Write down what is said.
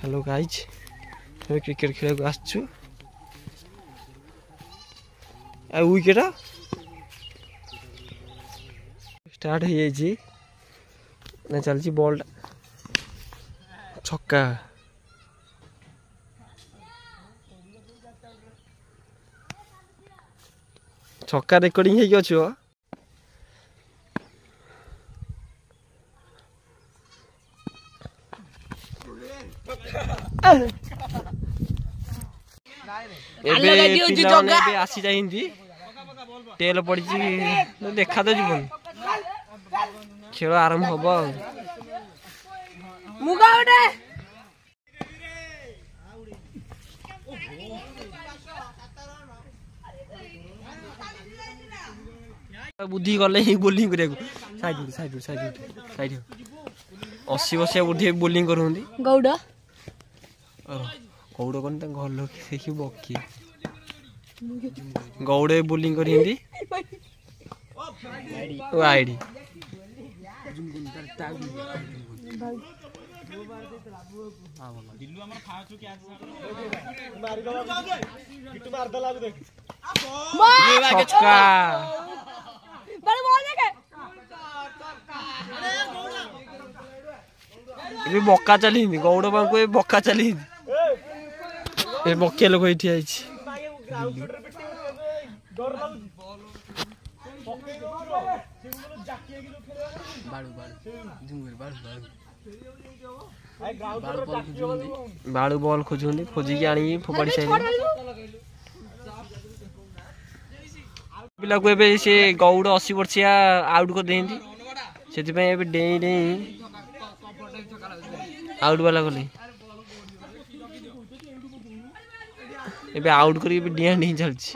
hello guys हमें cricket खेल को आसचु विकेट स्टार्ट हो जाए चलची बॉल छक्का छक्का रेकर्डिंग है अच्छो आसी जाइंदी टेल पड़ी देखा तो जीवन खेल आरंभ हम बुद्धि गले ही बोलिंग करिया 80 वर्ष बुद्धि बोलिंग करूंदी गौड़ गौड़ कौन घर लोग देखी बकी गौड़े बोलिंग करी आईडी छक्का बक्का चली गौड़ को बक्का चली बकिया लोक ये ठिया बाड़ू बॉल खोजुंदी खोजिकी आनी फोपाड़ी साइड पिला को एबे से गौड़ 80 वर्षिया आउट कर देंदी सेति पे एबे डेई डेई आउट वाला गले एबे आउट करी डिया नहीं चलची